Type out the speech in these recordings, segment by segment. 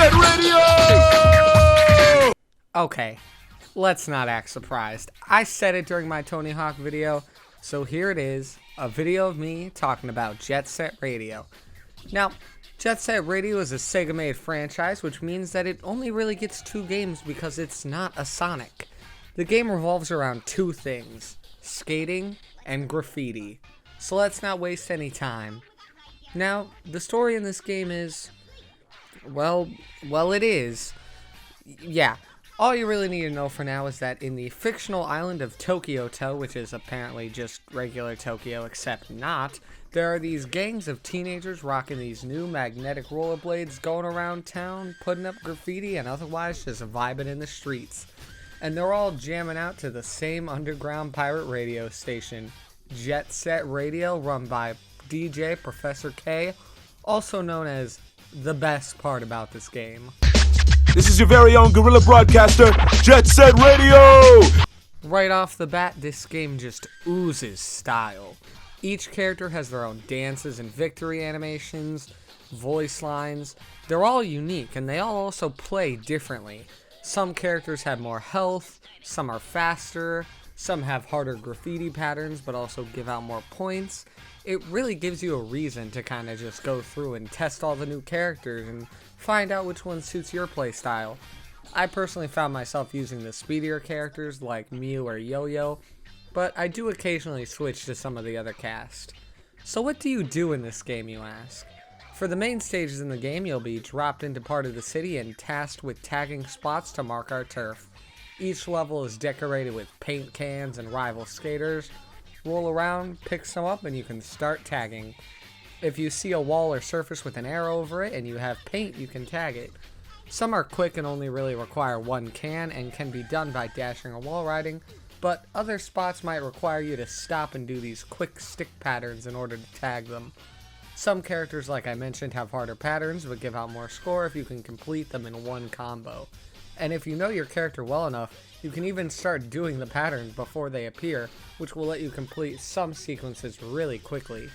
Set Radio! Okay, let's not act surprised. I said it during my Tony Hawk video, so here it is, a video of me talking about Jet Set Radio. Now, Jet Set Radio is a Sega-made franchise, which means that it only really gets 2 games because it's not a Sonic. The game revolves around 2 things, skating and graffiti. So let's not waste any time. Now, the story in this game is, well, it is. Yeah, all you really need to know for now is that in the fictional island of Tokyo-to, which is apparently just regular Tokyo except not, there are these gangs of teenagers rocking these new magnetic rollerblades going around town, putting up graffiti and otherwise just vibing in the streets. And they're all jamming out to the same underground pirate radio station, Jet Set Radio, run by DJ Professor K, also known as the best part about this game. This is your very own guerrilla broadcaster, Jet Set Radio! Right off the bat, this game just oozes style. Each character has their own dances and victory animations, voice lines. They're all unique, and they all also play differently. Some characters have more health, some are faster, some have harder graffiti patterns but also give out more points. It really gives you a reason to kind of just go through and test all the new characters and find out which one suits your playstyle. I personally found myself using the speedier characters like Mew or Yo-Yo, but I do occasionally switch to some of the other cast. So what do you do in this game, you ask? For the main stages in the game, you'll be dropped into part of the city and tasked with tagging spots to mark our turf. Each level is decorated with paint cans and rival skaters. Roll around, pick some up, and you can start tagging. If you see a wall or surface with an arrow over it and you have paint, you can tag it. Some are quick and only really require 1 can and can be done by dashing or wall riding, but other spots might require you to stop and do these quick stick patterns in order to tag them. Some characters, like I mentioned, have harder patterns but give out more score if you can complete them in 1 combo. And if you know your character well enough, you can even start doing the patterns before they appear, which will let you complete some sequences really quickly.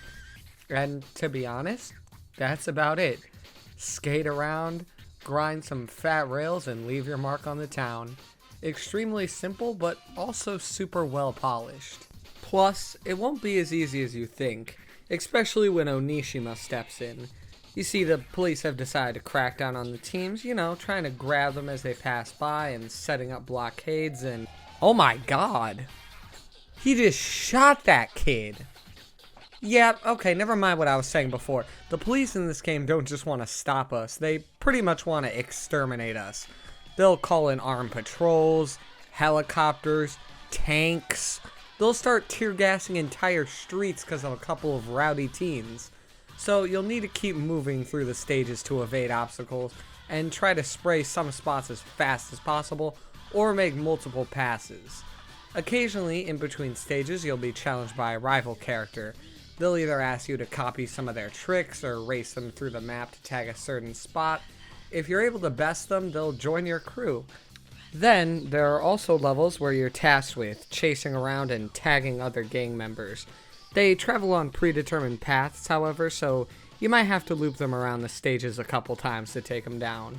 And to be honest, that's about it. Skate around, grind some fat rails, and leave your mark on the town. Extremely simple, but also super well polished. Plus, it won't be as easy as you think, especially when Onishima steps in. You see, the police have decided to crack down on the teams, trying to grab them as they pass by and setting up blockades and... Oh my god! He just shot that kid! Yeah, okay, never mind what I was saying before. The police in this game don't just want to stop us, they pretty much want to exterminate us. They'll call in armed patrols, helicopters, tanks. They'll start tear gassing entire streets because of a couple of rowdy teens. So you'll need to keep moving through the stages to evade obstacles and try to spray some spots as fast as possible or make multiple passes. Occasionally, in between stages, you'll be challenged by a rival character. They'll either ask you to copy some of their tricks or race them through the map to tag a certain spot. If you're able to best them, they'll join your crew. Then, there are also levels where you're tasked with chasing around and tagging other gang members. They travel on predetermined paths, however, so you might have to loop them around the stages a couple times to take them down.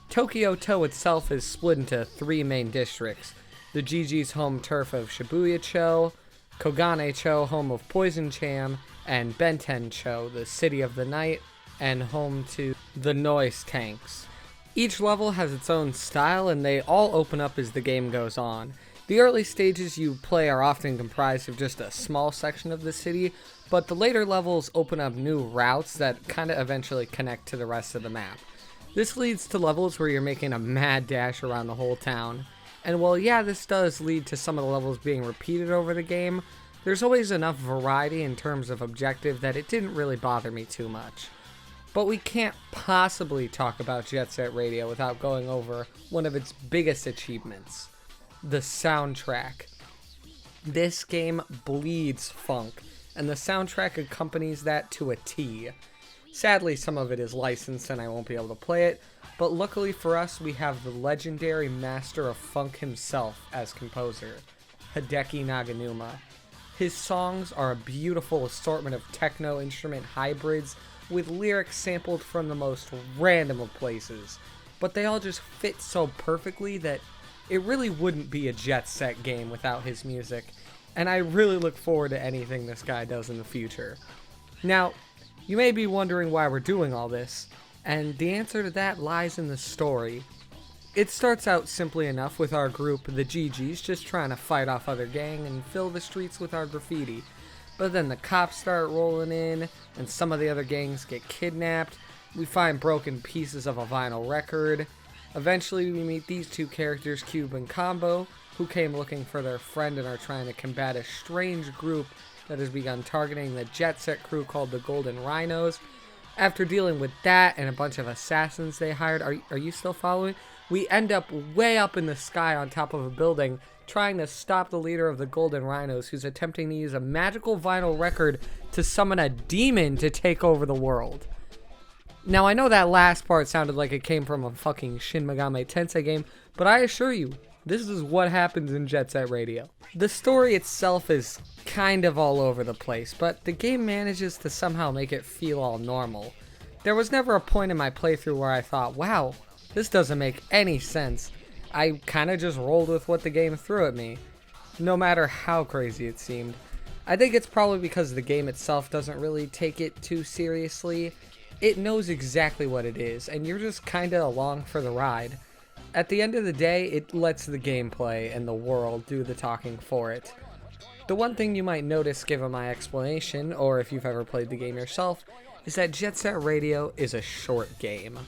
Tokyo-to itself is split into 3 main districts. The GG's home turf of Shibuya-cho, Kogane-cho, home of Poison-chan, and Benten-cho, the city of the night, and home to the noise tanks. Each level has its own style, and they all open up as the game goes on. The early stages you play are often comprised of just a small section of the city, but the later levels open up new routes that kinda eventually connect to the rest of the map. This leads to levels where you're making a mad dash around the whole town. And while yeah, this does lead to some of the levels being repeated over the game, there's always enough variety in terms of objective that it didn't really bother me too much. But we can't possibly talk about Jet Set Radio without going over one of its biggest achievements. The soundtrack. This game bleeds funk, and the soundtrack accompanies that to a T. Sadly, some of it is licensed and I won't be able to play it, but luckily for us, we have the legendary master of funk himself as composer, Hideki Naganuma. His songs are a beautiful assortment of techno instrument hybrids with lyrics sampled from the most random of places, but they all just fit so perfectly that it really wouldn't be a Jet Set game without his music, and I really look forward to anything this guy does in the future. Now, you may be wondering why we're doing all this, and the answer to that lies in the story. It starts out simply enough with our group, the GGs, just trying to fight off other gang and fill the streets with our graffiti. But then the cops start rolling in, and some of the other gangs get kidnapped. We find broken pieces of a vinyl record. Eventually we meet these two characters, Cube and Combo, who came looking for their friend and are trying to combat a strange group that has begun targeting the Jet Set crew called the Golden Rhinos. After dealing with that and a bunch of assassins they hired, are you still following? We end up way up in the sky on top of a building trying to stop the leader of the Golden Rhinos, who's attempting to use a magical vinyl record to summon a demon to take over the world. Now, I know that last part sounded like it came from a fucking Shin Megami Tensei game, but I assure you, this is what happens in Jet Set Radio. The story itself is kind of all over the place, but the game manages to somehow make it feel all normal. There was never a point in my playthrough where I thought, wow, this doesn't make any sense. I kind of just rolled with what the game threw at me, no matter how crazy it seemed. I think it's probably because the game itself doesn't really take it too seriously. It knows exactly what it is, and you're just kind of along for the ride. At the end of the day, it lets the gameplay and the world do the talking for it. The one thing you might notice given my explanation, or if you've ever played the game yourself, is that Jet Set Radio is a short game.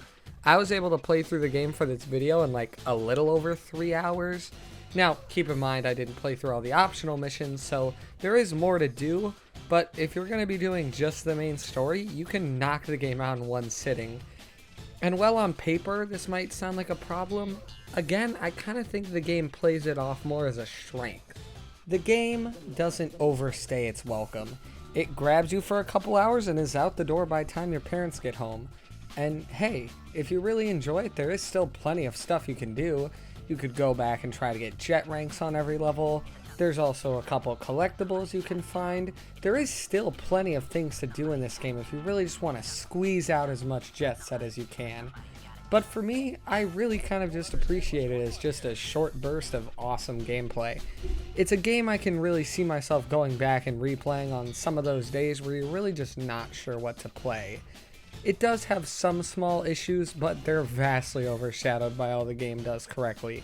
I was able to play through the game for this video in like a little over 3 hours. Now, keep in mind I didn't play through all the optional missions, so there is more to do, but if you're going to be doing just the main story, you can knock the game out in one sitting. And while on paper this might sound like a problem, again, I kind of think the game plays it off more as a strength. The game doesn't overstay its welcome. It grabs you for a couple hours and is out the door by the time your parents get home. And hey, if you really enjoy it, there is still plenty of stuff you can do. You could go back and try to get jet ranks on every level. There's also a couple collectibles you can find. There is still plenty of things to do in this game if you really just want to squeeze out as much Jet Set as you can. But for me, I really kind of just appreciate it as just a short burst of awesome gameplay. It's a game I can really see myself going back and replaying on some of those days where you're really just not sure what to play. It does have some small issues, but they're vastly overshadowed by all the game does correctly.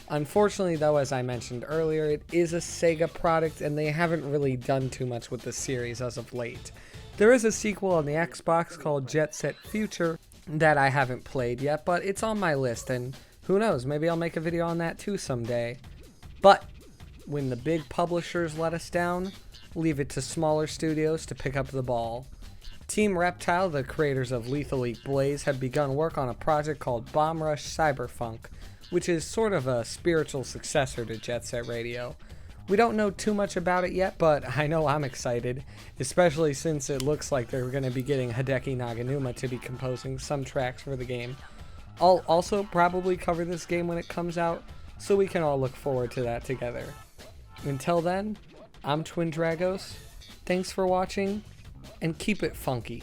Unfortunately though, as I mentioned earlier, it is a Sega product and they haven't really done too much with the series as of late. There is a sequel on the Xbox called Jet Set Future that I haven't played yet, but it's on my list and who knows, maybe I'll make a video on that too someday. But when the big publishers let us down, leave it to smaller studios to pick up the ball. Team Reptile, the creators of Lethal League Blaze, have begun work on a project called Bomb Rush Cyberfunk, which is sort of a spiritual successor to Jet Set Radio. We don't know too much about it yet, but I know I'm excited, especially since it looks like they're going to be getting Hideki Naganuma to be composing some tracks for the game. I'll also probably cover this game when it comes out, so we can all look forward to that together. Until then, I'm Twin Dragos, thanks for watching, and keep it funky.